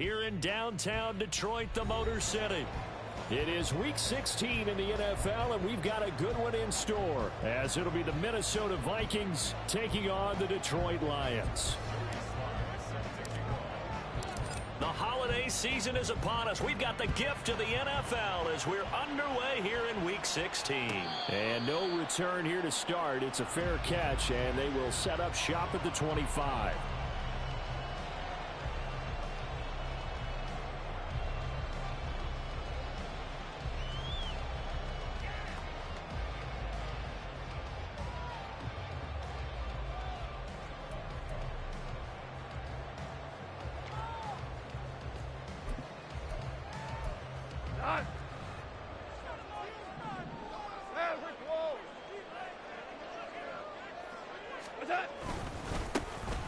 here in downtown Detroit, the Motor City. It is Week 16 in the NFL, and we've got a good one in store, as it'll be the Minnesota Vikings taking on the Detroit Lions. The holiday season is upon us. We've got the gift of the NFL as we're underway here in Week 16. And no return here to start. It's a fair catch, and they will set up shop at the 25.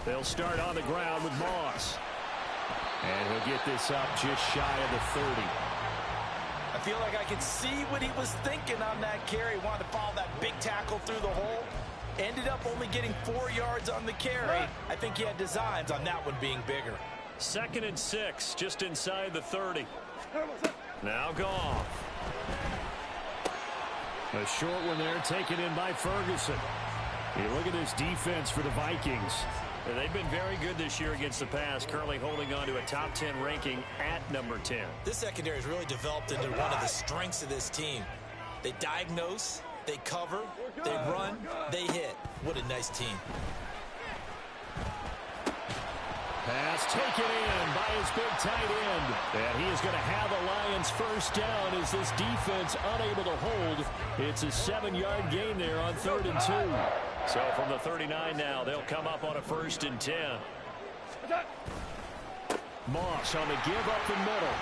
They'll start on the ground with Moss. And he'll get this up just shy of the 30. I feel like I could see what he was thinking on that carry. Wanted to follow that big tackle through the hole. Ended up only getting 4 yards on the carry. I think he had designs on that one being bigger. 2nd and 6, just inside the 30. Now Goff. A short one there taken in by Ferguson. You look at this defense for the Vikings. They've been very good this year against the pass, currently holding on to a top 10 ranking at number 10. This secondary has really developed into one of the strengths of this team. They diagnose, they cover, they run, they hit. What a nice team. Pass taken in by his big tight end. And he is going to have the Lions first down as this defense unable to hold. It's a 7-yard gain there on 3rd and 2. So from the 39 now, they'll come up on a 1st and 10. Moss on the give up the middle.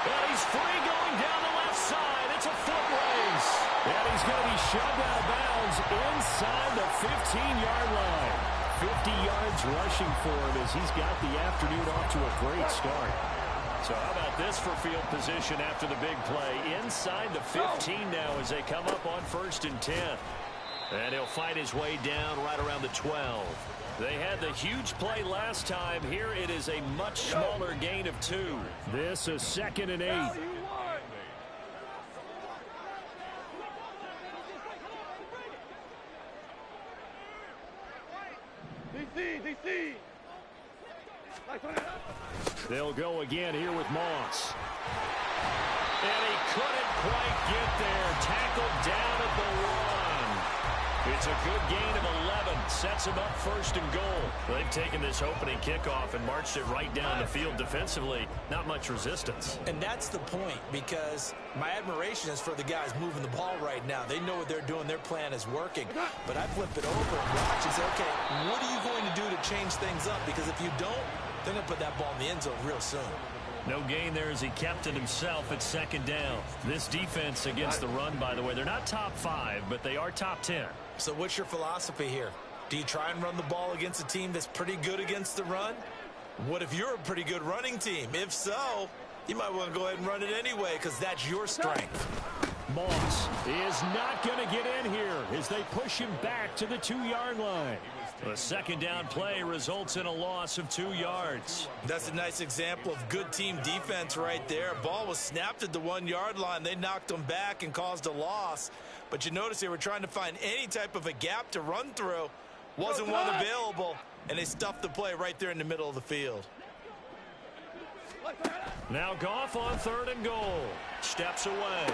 And he's free going down the left side. It's a foot race. And he's going to be shoved out of bounds inside the 15-yard line. 50 yards rushing for him as he's got the afternoon off to a great start. So how about this for field position after the big play? Inside the 15 now as they come up on 1st and 10. And he'll fight his way down right around the 12. They had the huge play last time. Here it is a much smaller gain of 2. This is 2nd and 8. They'll go again here with Moss. And he couldn't quite get there. Tackled down at the 1. It's a good gain of 11. Sets him up 1st and goal. They've taken this opening kickoff and marched it right down the field defensively. Not much resistance. And that's the point, because my admiration is for the guys moving the ball right now. They know what they're doing. Their plan is working. But I flip it over and watch and say, okay, what are you going to do to change things up? Because if you don't, they're going to put that ball in the end zone real soon. No gain there as he kept it himself at 2nd down. This defense against the run, by the way, they're not top 5, but they are top 10. So what's your philosophy here? Do you try and run the ball against a team that's pretty good against the run? What if you're a pretty good running team? If so, you might want to go ahead and run it anyway because that's your strength. Moss is not going to get in here as they push him back to the 2-yard line. The 2nd down play results in a loss of 2 yards. That's a nice example of good team defense right there. Ball was snapped at the 1-yard line. They knocked them back and caused a loss. But you notice they were trying to find any type of a gap to run through. Wasn't one available, and they stuffed the play right there in the middle of the field. Now Goff on 3rd and goal. Steps away.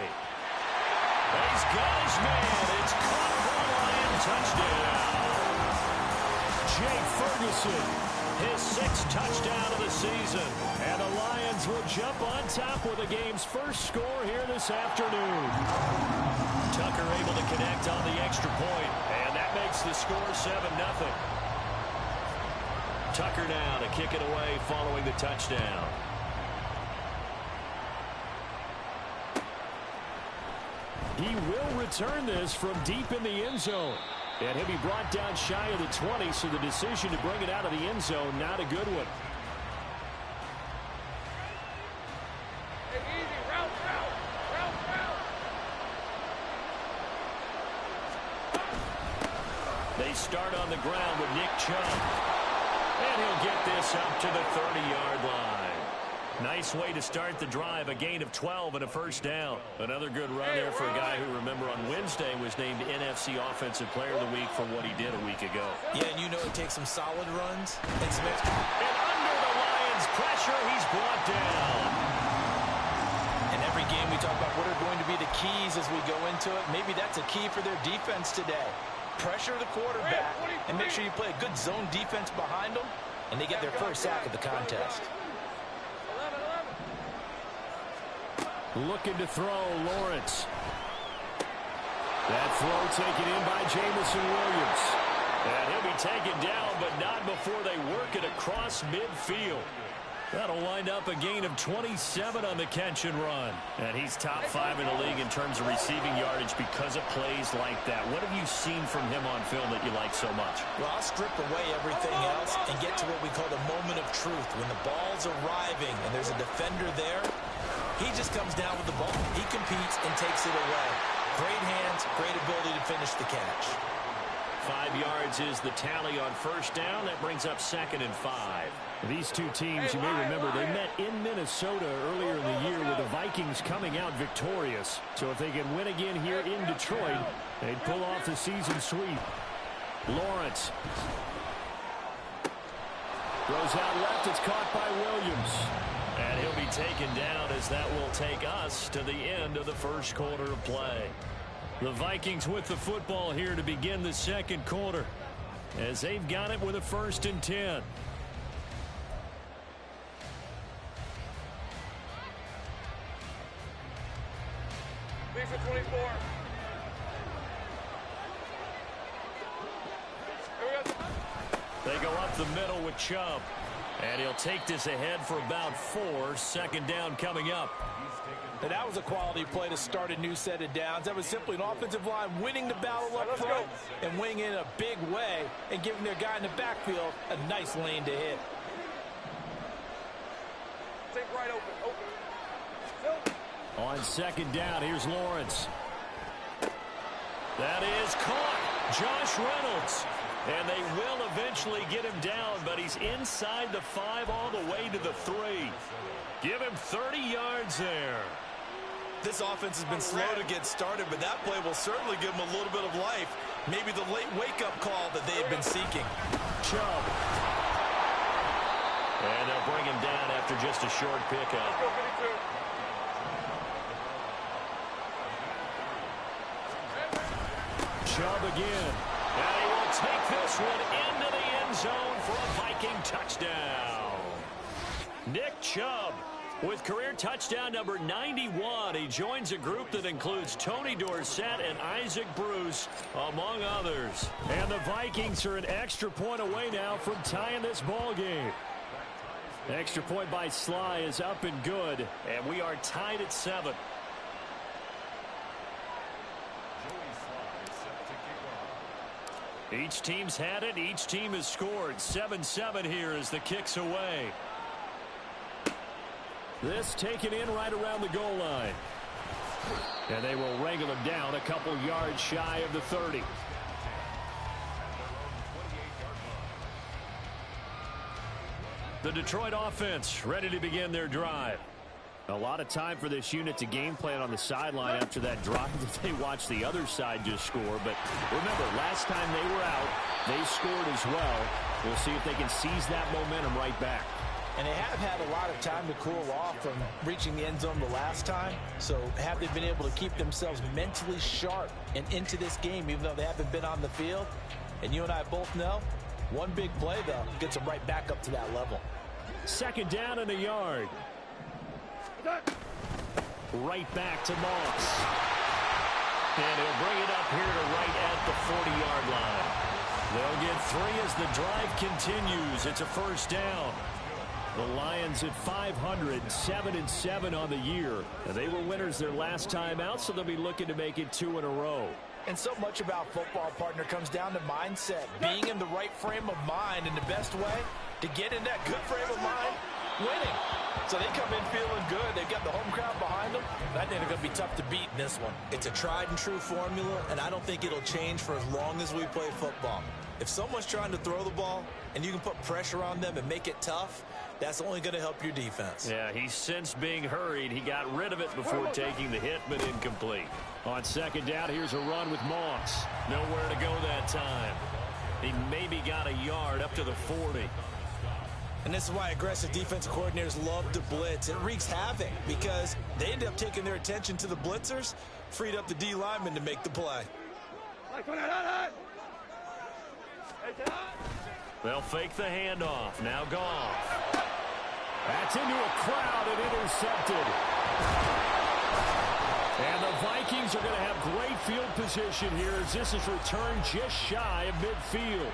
He's got his man. It's caught for a Lion touchdown. Jake Ferguson, his 6th touchdown of the season. And the Lions will jump on top with the game's first score here this afternoon. Tucker able to connect on the extra point, and that makes the score 7-0. Tucker now to kick it away following the touchdown. He will return this from deep in the end zone. And he'll be brought down shy of the 20, so the decision to bring it out of the end zone, not a good one. They start on the ground with Nick Chubb. And he'll get this up to the 30-yard line. Nice way to start the drive. A gain of 12 and a first down. Another good run there for a guy who, remember, on Wednesday was named NFC Offensive Player of the Week for what he did a week ago. Yeah, and you know it takes some solid runs and some extra. And under the Lions' pressure, he's brought down. In every game we talk about what are going to be the keys as we go into it. Maybe that's a key for their defense today. Pressure the quarterback and make sure you play a good zone defense behind them, and they get their first sack of the contest. Looking to throw, Lawrence. That throw taken in by Jamison Williams. And he'll be taken down, but not before they work it across midfield. That'll wind up a gain of 27 on the catch and run. And he's top 5 in the league in terms of receiving yardage because of plays like that. What have you seen from him on film that you like so much? Well, I'll strip away everything else and get to what we call the moment of truth. When the ball's arriving and there's a defender there, he just comes down with the ball. He competes and takes it away. Great hands, great ability to finish the catch. 5 yards is the tally on first down. That brings up 2nd and 5. These two teams, you may remember, they met in Minnesota earlier in the year with the Vikings coming out victorious. So if they can win again here in Detroit, they'd pull off the season sweep. Lawrence throws out left. It's caught by Williams. And he'll be taken down as that will take us to the end of the first quarter of play. The Vikings with the football here to begin the second quarter as they've got it with a 1st and 10. For 24. They go up the middle with Chubb. And he'll take this ahead for about 4. 2nd down coming up. And that was a quality play to start a new set of downs. That was simply an offensive line winning the battle up front and winning in a big way and giving their guy in the backfield a nice lane to hit. Take right open. On 2nd down, here's Lawrence. That is caught. Josh Reynolds. And they will eventually get him down, but he's inside the 5 all the way to the 3. Give him 30 yards there. This offense has been slow to get started, but that play will certainly give them a little bit of life. Maybe the late wake-up call that they have been seeking. Chubb. And they'll bring him down after just a short pickup. Chubb again. And he will take this one into the end zone for a Viking touchdown. Nick Chubb with career touchdown number 91. He joins a group that includes Tony Dorsett and Isaac Bruce, among others. And the Vikings are an extra point away now from tying this ball game. Extra point by Sly is up and good, and we are tied at 7. Each team's had it. Each team has scored. 7-7 here as the kick's away. This taken in right around the goal line. And they will wrangle him down a couple yards shy of the 30. The Detroit offense ready to begin their drive. A lot of time for this unit to game plan on the sideline after that drive that they watched the other side just score. But remember, last time they were out, they scored as well. We'll see if they can seize that momentum right back. And they have had a lot of time to cool off from reaching the end zone the last time. So have they been able to keep themselves mentally sharp and into this game, even though they haven't been on the field? And you and I both know, one big play, though, gets them right back up to that level. 2nd down and a yard. Right back to Moss. And he'll bring it up here to right at the 40-yard line. They'll get 3 as the drive continues. It's a 1st down. The Lions at 500, 7-7 on the year. And they were winners their last time out, so they'll be looking to make it 2 in a row. And so much about football, partner, comes down to mindset. Being in the right frame of mind, and the best way to get in that good frame of mind, winning. So they come in feeling good. They've got the home crowd behind them. I think they're going to be tough to beat in this one. It's a tried-and-true formula, and I don't think it'll change for as long as we play football. If someone's trying to throw the ball and you can put pressure on them and make it tough, that's only going to help your defense. Yeah, he sensed being hurried. He got rid of it before taking the hit, but incomplete. On second down, here's a run with Moss. Nowhere to go that time. He maybe got a yard up to the 40. And this is why aggressive defensive coordinators love to blitz. It wreaks havoc because they end up taking their attention to the blitzers, freed up the D lineman to make the play. They'll fake the handoff. Now Goff. That's into a crowd and intercepted. And the Vikings are going to have great field position here as this is returned just shy of midfield.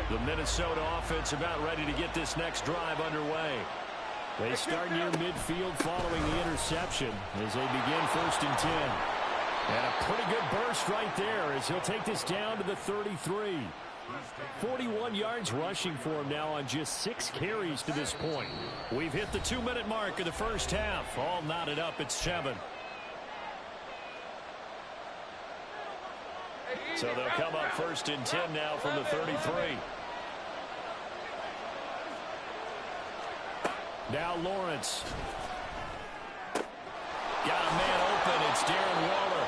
The Minnesota offense about ready to get this next drive underway. They start near midfield following the interception as they begin 1st and 10. And a pretty good burst right there as he'll take this down to the 33. 41 yards rushing for him now on just 6 carries to this point. We've hit the 2-minute mark of the first half. All knotted up at 7. So they'll come up 1st and 10 now from the 33. Now Lawrence. Got a man open. It's Darren Waller.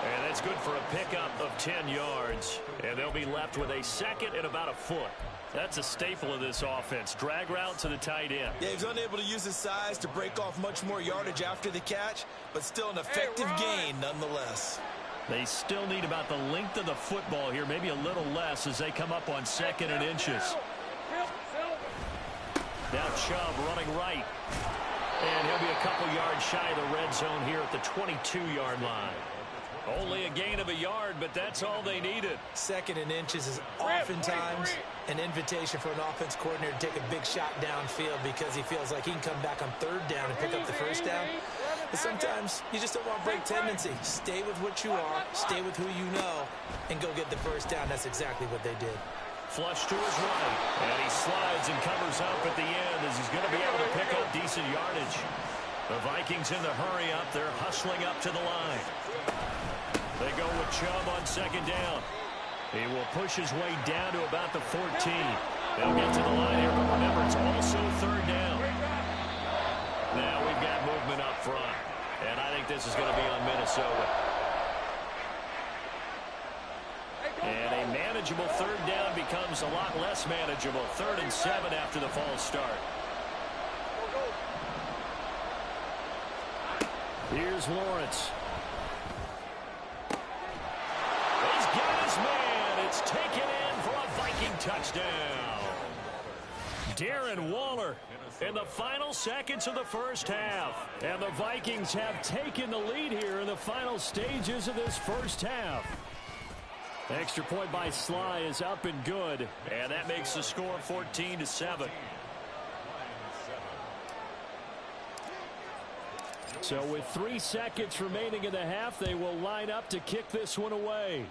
And that's good for a pickup of 10 yards. And they'll be left with a 2nd and about a foot. That's a staple of this offense. Drag route to the tight end. Yeah, he's unable to use his size to break off much more yardage after the catch, but still an effective gain nonetheless. They still need about the length of the football here, maybe a little less as they come up on 2nd and inches. Now Chubb running right. And he'll be a couple yards shy of the red zone here at the 22-yard line. Only a gain of a yard, but that's all they needed. 2nd and inches is oftentimes an invitation for an offense coordinator to take a big shot downfield because he feels like he can come back on 3rd down and pick up the 1st down. But sometimes you just don't want to break tendency. Stay with what you are, stay with who you know, and go get the 1st down. That's exactly what they did. Flush to his right, and he slides and covers up at the end as he's going to be able to pick up decent yardage. The Vikings in the hurry up. They're hustling up to the line. They go with Chubb on 2nd down. He will push his way down to about the 14. They'll get to the line here, but remember, it's also 3rd down. Now we've got movement up front, and I think this is going to be on Minnesota. And a manageable 3rd down becomes a lot less manageable. 3rd and 7 after the false start. Here's Lawrence. He's got his man. It's taken in for a Viking touchdown. Darren Waller in the final seconds of the first half. And the Vikings have taken the lead here in the final stages of this first half. Extra point by Sly is up and good. And that makes the score 14-7. So with 3 seconds remaining in the half, they will line up to kick this one away.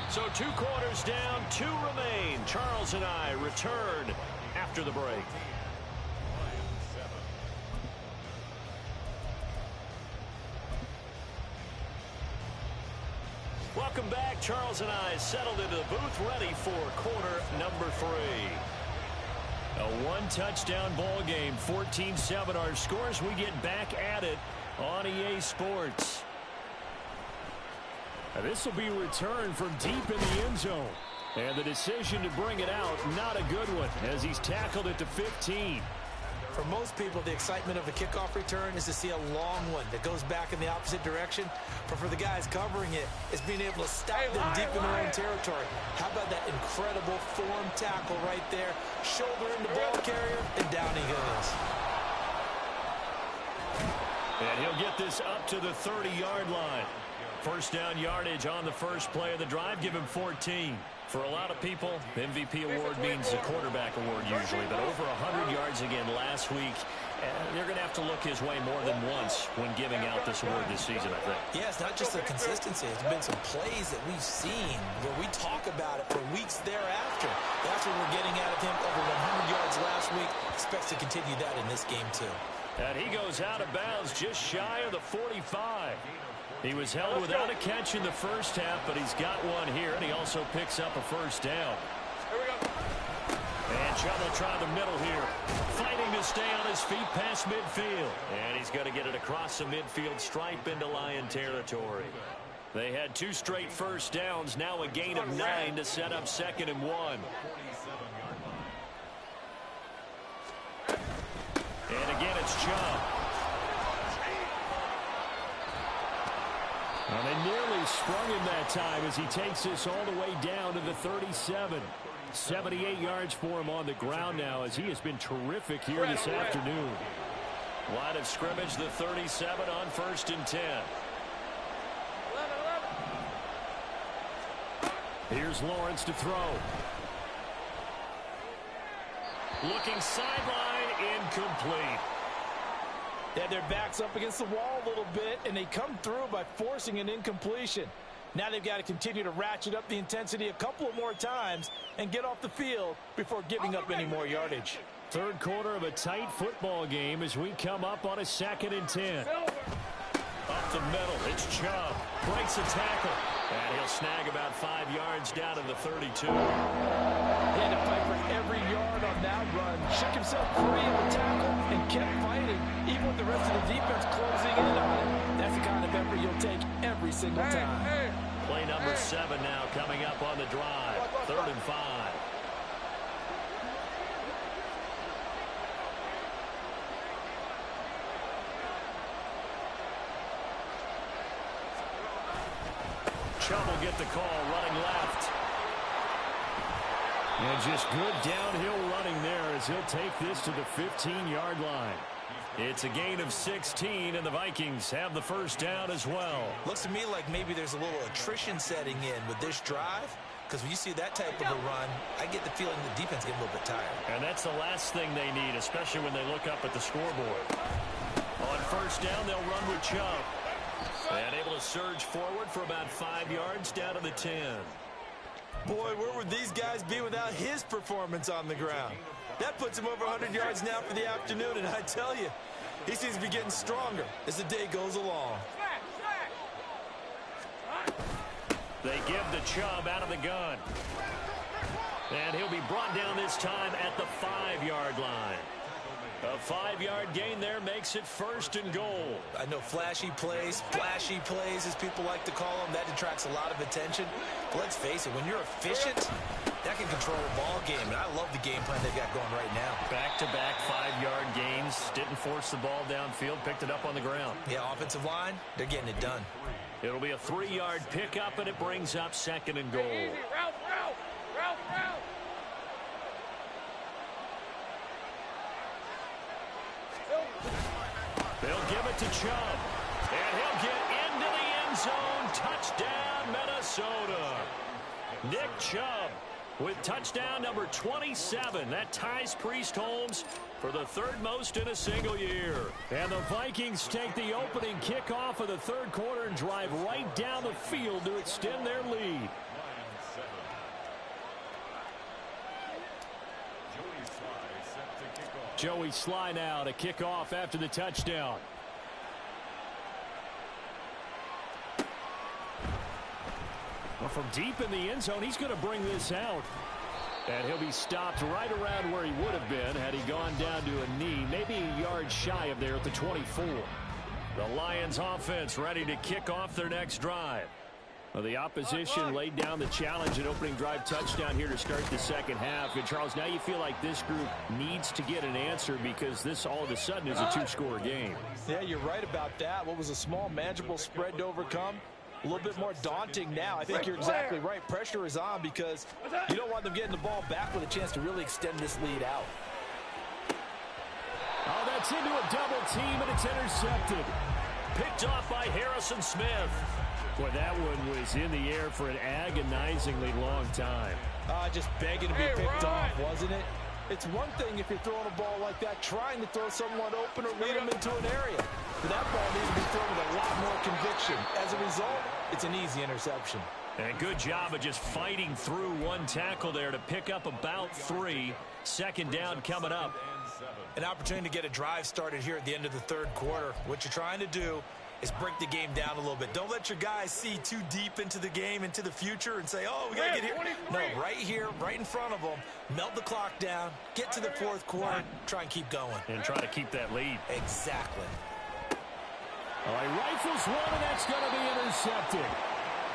So 2 quarters down, 2 remain. Charles and I return after the break. Welcome back. Charles and I settled into the booth ready for quarter number 3. A 1-touchdown ball game, 14-7 our scores. We get back at it on EA Sports. Now this will be returned from deep in the end zone. And the decision to bring it out, not a good one, as he's tackled it to 15. For most people, the excitement of a kickoff return is to see a long one that goes back in the opposite direction. But for the guys covering it, it's being able to stop them deep in their own territory. How about that incredible form tackle right there? Shoulder in the ball carrier, and down he goes. And he'll get this up to the 30-yard line. First down yardage on the first play of the drive. Give him 14. For a lot of people, MVP award means a quarterback award usually, but over 100 yards again last week And they're going to have to look his way more than once when giving out this award this season, I think. Yeah, it's not just the consistency. It's been some plays that we've seen where we talk about it for weeks thereafter. That's what we're getting out of him. Over 100 yards last week. Expects to continue that in this game, too. And he goes out of bounds just shy of the 45. He was held without a catch in the first half, but he's got one here, and he also picks up a first down. Here we go. And Chubb will try the middle here. Fighting to stay on his feet past midfield. And he's going to get it across the midfield stripe into Lion territory. They had 2 straight first downs. Now a gain of 9 to set up 2nd and 1. And again, it's Chubb. Well, they nearly sprung him that time as he takes this all the way down to the 37. 78 yards for him on the ground now as he has been terrific here this afternoon. Line of scrimmage, the 37 on 1st and 10. 11. Here's Lawrence to throw. Looking sideline, incomplete. They had their backs up against the wall a little bit, and they come through by forcing an incompletion. Now they've got to continue to ratchet up the intensity a couple of more times and get off the field before giving up any more yardage. Third quarter of a tight football game as we come up on a 2nd and 10. Up the middle, it's Chubb. Breaks a tackle. And he'll snag about 5 yards down to the 32. He had to fight for every yard on that run. Shook himself free of the tackle and kept fighting, even with the rest of the defense closing in on him. That's the kind of effort you'll take every single time. Play number 7 now coming up on the drive. 3rd and 5. Chubb will get the call, running left. And just good downhill running there as he'll take this to the 15-yard line. It's a gain of 16, and the Vikings have the first down as well. Looks to me like maybe there's a little attrition setting in with this drive, because when you see that type of a run, I get the feeling the defense getting a little bit tired. And that's the last thing they need, especially when they look up at the scoreboard. On first down, they'll run with Chubb. And able to surge forward for about 5 yards down to the 10. Boy, where would these guys be without his performance on the ground? That puts him over 100 yards now for the afternoon, and I tell you, he seems to be getting stronger as the day goes along. They give the Chubb out of the gun. And he'll be brought down this time at the 5-yard line. A 5-yard gain there makes it 1st and goal. I know flashy plays, as people like to call them, that attracts a lot of attention. But let's face it, when you're efficient, that can control a ball game. And I love the game plan they've got going right now. Back-to-back 5-yard gains. Didn't force the ball downfield, picked it up on the ground. Yeah, offensive line, they're getting it done. It'll be a 3-yard pickup, and it brings up 2nd and goal. Easy. Route. They'll give it to Chubb. And he'll get into the end zone. Touchdown, Minnesota. Nick Chubb with touchdown number 27. That ties Priest Holmes for the 3rd most in a single year. And the Vikings take the opening kickoff of the 3rd quarter and drive right down the field to extend their lead. Joey Sly now to kick off after the touchdown. Well, from deep in the end zone, he's going to bring this out. And he'll be stopped right around where he would have been had he gone down to a knee, maybe a yard shy of there at the 24. The Lions offense ready to kick off their next drive. Well, the opposition laid down the challenge and opening drive touchdown here to start the 2nd half. And, Charles, now you feel like this group needs to get an answer because this all of a sudden is a 2-score game. Yeah, you're right about that. What was a small, manageable spread to overcome? A little bit more daunting now. I think you're exactly right. Pressure is on because you don't want them getting the ball back with a chance to really extend this lead out. Oh, that's into a double team, and it's intercepted. Picked off by Harrison Smith. Boy, that one was in the air for an agonizingly long time. Just begging to be picked off, wasn't it? It's one thing if you're throwing a ball like that, trying to throw someone open or lead them into an area. But that ball needs to be thrown with a lot more conviction. As a result, it's an easy interception. And a good job of just fighting through one tackle there to pick up about 3. Second down coming up. An opportunity to get a drive started here at the end of the third quarter. What you're trying to do is break the game down a little bit. Don't let your guys see too deep into the game, into the future, and say, oh, we got to get here. No, right here, right in front of them, melt the clock down, get to the fourth quarter, try and keep going. And try to keep that lead. Exactly. All right, rifles one, and that's going to be intercepted.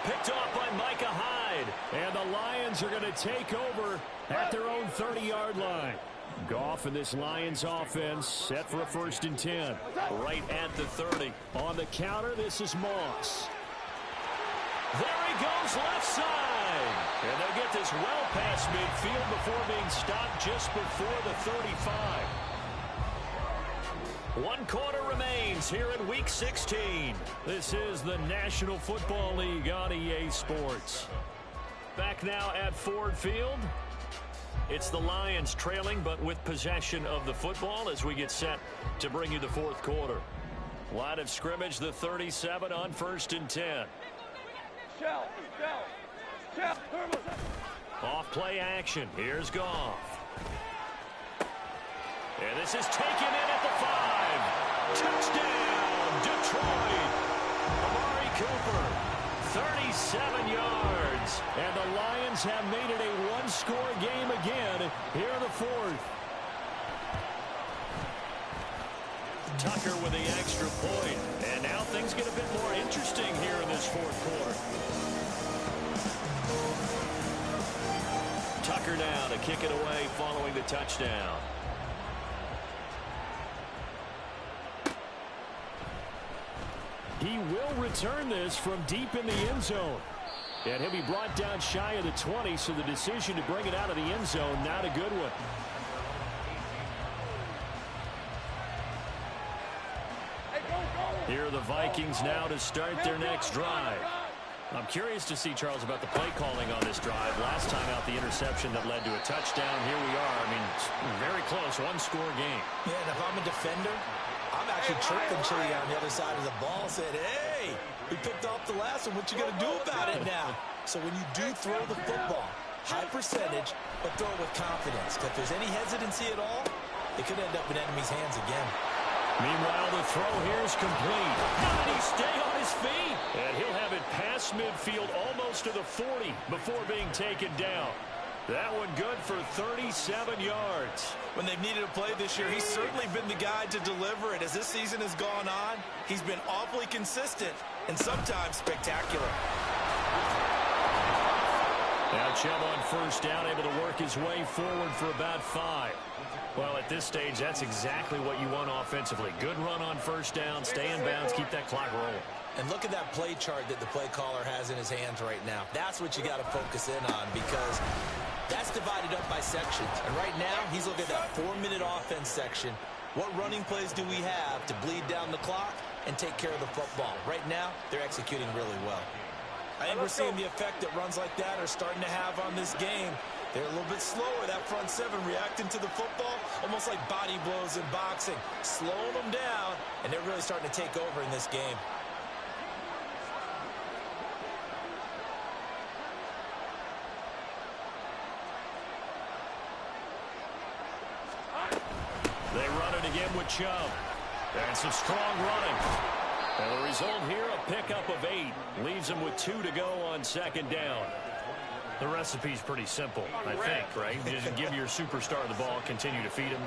Picked off by Micah Hyde. And the Lions are going to take over at their own 30-yard line. Goff and this Lions offense set for a 1st and 10. Right at the 30. On the counter, this is Moss. There he goes left side. And they'll get this well past midfield before being stopped just before the 35. 1 quarter remains here in Week 16. This is the National Football League on EA Sports. Back now at Ford Field. It's the Lions trailing, but with possession of the football as we get set to bring you the fourth quarter. Line of scrimmage, the 37 on 1st and 10. Off play action. Here's Goff. And this is taken in at the 5. Touchdown, Detroit. Amari Cooper, 37 yards. And the Lions have made it a one-score game again here in the fourth. Tucker with the extra point. And now things get a bit more interesting here in this fourth quarter. Tucker now to kick it away following the touchdown. He will return this from deep in the end zone. And he'll be brought down shy of the 20, so the decision to bring it out of the end zone, not a good one. Here are the Vikings now to start their next drive. I'm curious to see, Charles, about the play calling on this drive. Last time out, the interception that led to a touchdown. Here we are. I mean, very close, one-score game. Yeah, and if I'm a defender, I'm actually chirping Chili on the other side of the ball, said, hey, we picked off the last one. What you going to do about it now? So when you do throw the football, high percentage, but throw it with confidence. If there's any hesitancy at all, it could end up in enemy's hands again. Meanwhile, the throw here is complete. How did he stay on his feet? And he'll have it past midfield almost to the 40 before being taken down. That one good for 37 yards. When they've needed a play this year, he's certainly been the guy to deliver it. As this season has gone on, he's been awfully consistent and sometimes spectacular. Now Chubb on first down, able to work his way forward for about 5. Well, at this stage, that's exactly what you want offensively. Good run on first down, stay in bounds, keep that clock rolling. And look at that play chart that the play caller has in his hands right now. That's what you got to focus in on, because that's divided up by sections. And right now, he's looking at that 4-minute offense section. What running plays do we have to bleed down the clock and take care of the football? Right now, they're executing really well. I think we're seeing the effect that runs like that are starting to have on this game. They're a little bit slower, that front 7, reacting to the football, almost like body blows in boxing, slowing them down, and they're really starting to take over in this game. They run it again with Chubb. And some strong running. And the result here, a pickup of 8. Leaves them with 2 to go on second down. The recipe's pretty simple, I think, right? Just give your superstar the ball, continue to feed him.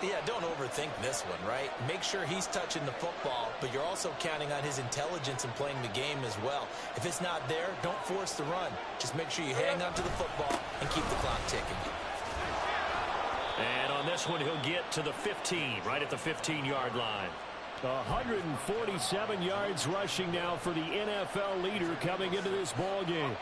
Yeah, don't overthink this one, right? Make sure he's touching the football, but you're also counting on his intelligence in playing the game as well. If it's not there, don't force the run. Just make sure you hang on to the football and keep the clock ticking. And on this one, he'll get to the 15, right at the 15-yard line. 147 yards rushing now for the NFL leader coming into this ball game.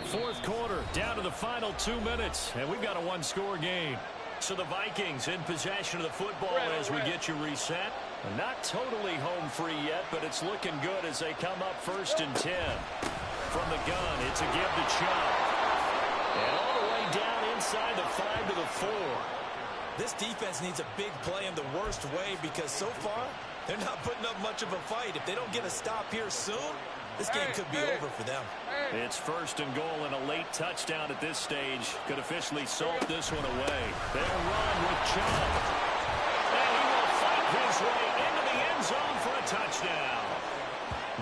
Fourth quarter, down to the final 2 minutes, and we've got a one-score game. So the Vikings in possession of the football as we get you reset. Not totally home free yet, but it's looking good as they come up 1st and 10. From the gun, it's a give to Chubb. And all the way down inside the 5 to the 4. This defense needs a big play in the worst way because so far they're not putting up much of a fight. If they don't get a stop here soon, this game could be over for them. It's 1st and goal, and a late touchdown at this stage could officially salt this one away. They'll run with Chubb. And he will fight his way into the end zone for a touchdown.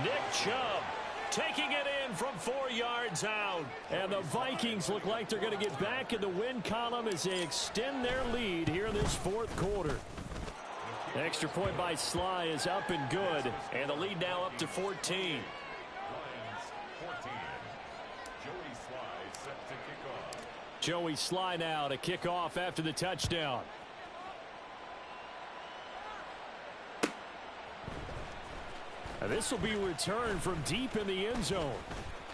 Nick Chubb taking it in from 4 yards out. And the Vikings look like they're going to get back in the win column as they extend their lead here in this 4th quarter. Extra point by Sly is up and good. And the lead now up to 14. Joey Sly now to kick off after the touchdown. Now this will be returned from deep in the end zone.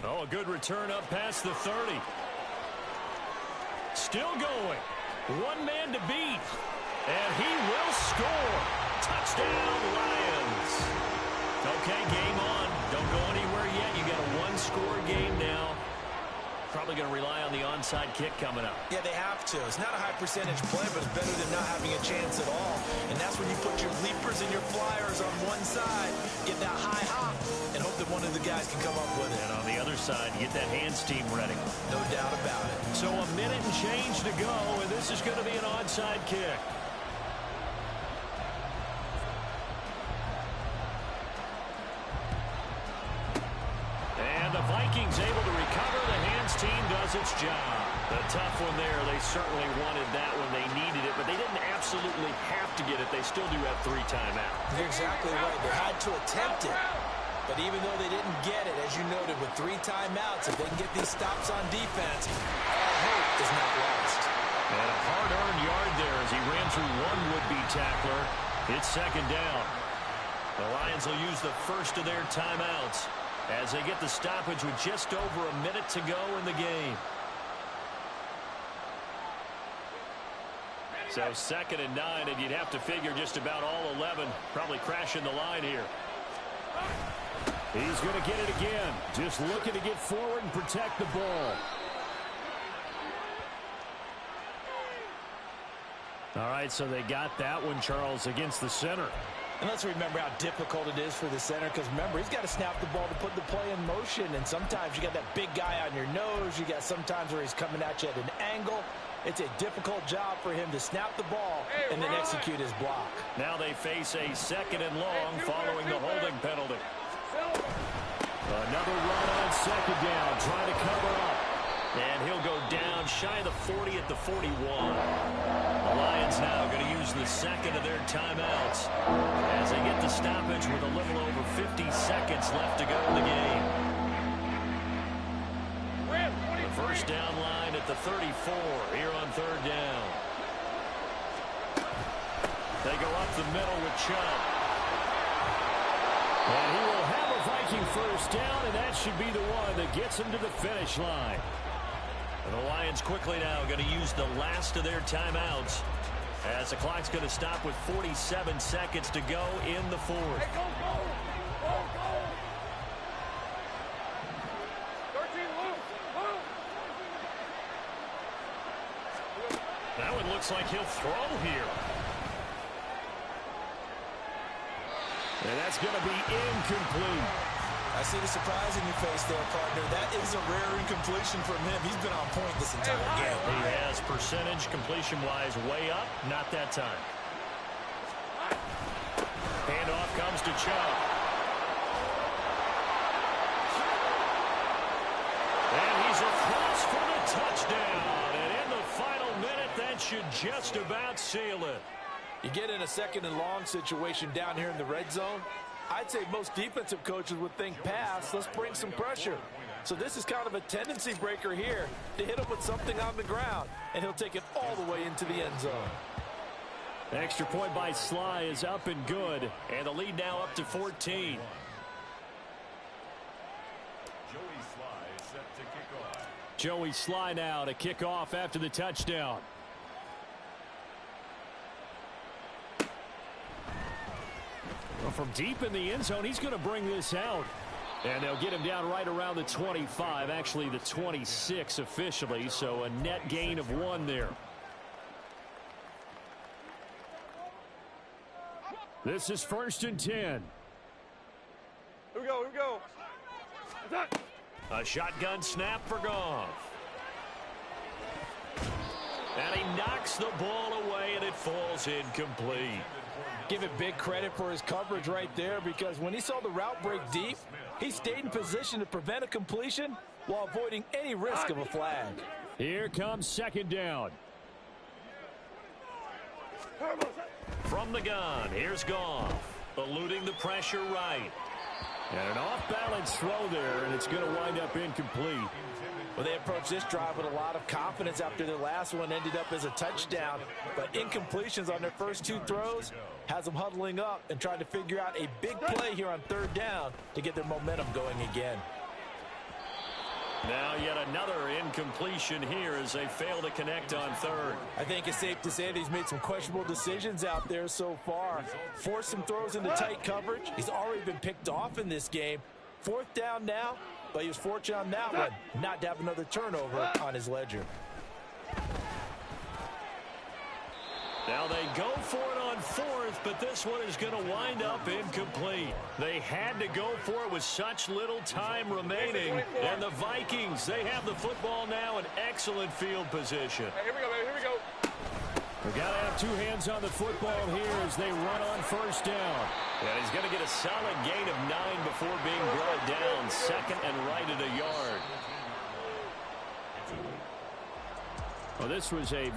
Oh, a good return up past the 30. Still going. One man to beat. And he will score. Touchdown, Lions. Okay, game on. Don't go anywhere yet. You got a one-score game now. Probably going to rely on the onside kick coming up. Yeah, they have to. It's not a high percentage play, but it's better than not having a chance at all. And that's when you put your leapers and your flyers on one side, get that high hop, and hope that one of the guys can come up with it. And on the other side, get that hands team ready. No doubt about it. So a minute and change to go, and this is going to be an onside kick. And the Vikings able to recover. The hands team does its job. The tough one there. They certainly wanted that when they needed it, but they didn't absolutely have to get it. They still do have 3 timeouts. You're exactly right. They had to attempt it. But even though they didn't get it, as you noted, with 3 timeouts, if they can get these stops on defense, all hope is not lost. And a hard-earned yard there as he ran through one would-be tackler. It's 2nd down. The Lions will use the first of their timeouts as they get the stoppage with just over a minute to go in the game. So 2nd and 9, and you'd have to figure just about all 11 probably crashing the line here. He's going to get it again. Just looking to get forward and protect the ball. All right, so they got that one, Charles, against the center. And let's remember how difficult it is for the center, because remember, he's got to snap the ball to put the play in motion, and sometimes you got that big guy on your nose. You got sometimes where he's coming at you at an angle. It's a difficult job for him to snap the ball and then execute his block. Now they face a 2nd and long following the holding penalty. Another run on 2nd down, trying to cover up. And he'll go down shy of the 40 at the 41. The Lions now going to use the 2nd of their timeouts as they get the stoppage with a little over 50 seconds left to go in the game. The first down line at the 34 here on 3rd down. They go up the middle with Chubb. And he will have a Viking first down, and that should be the one that gets him to the finish line. And the Lions quickly now going to use the last of their timeouts as the clock's going to stop with 47 seconds to go in the 4th. Hey, go, go! Go, go! 13, loose! That one looks like he'll throw here. And that's going to be incomplete. I see the surprise in your face there, partner. That is a rare incompletion from him. He's been on point this entire game. He has percentage completion-wise way up. Not that time. Handoff comes to Chubb. And he's across for the touchdown. And in the final minute, that should just about seal it. You get in a 2nd and long situation down here in the red zone, I'd say most defensive coaches would think pass, let's bring some pressure. So this is kind of a tendency breaker here to hit him with something on the ground, and he'll take it all the way into the end zone. Extra point by Sly is up and good, and the lead now up to 14. Joey Sly now to kick off after the touchdown. Well, from deep in the end zone, he's going to bring this out. And they'll get him down right around the 25, actually the 26 officially, so a net gain of 1 there. This is 1st and 10. Here we go, here we go. A shotgun snap for Goff. And he knocks the ball away, and it falls incomplete. Give it big credit for his coverage right there, because when he saw the route break deep, he stayed in position to prevent a completion while avoiding any risk of a flag. Here comes 2nd down. From the gun, here's Goff, eluding the pressure right. And an off-balance throw there, and it's going to wind up incomplete. Well, they approached this drive with a lot of confidence after their last one ended up as a touchdown. But incompletions on their first 2 throws has them huddling up and trying to figure out a big play here on 3rd down to get their momentum going again. Now yet another incompletion here as they fail to connect on 3rd. I think it's safe to say that he's made some questionable decisions out there so far. Forced some throws into tight coverage. He's already been picked off in this game. 4th down now, but he was fortunate on that one not to have another turnover on his ledger. Now they go for it on 4th, but this one is going to wind up incomplete. They had to go for it with such little time remaining. And the Vikings, they have the football now in excellent field position. Hey, here we go, baby, here we go. We've got to have 2 hands on the football here as they run on 1st down. And he's going to get a solid gain of 9 before being brought down. 2nd and right at a yard. Well, this was a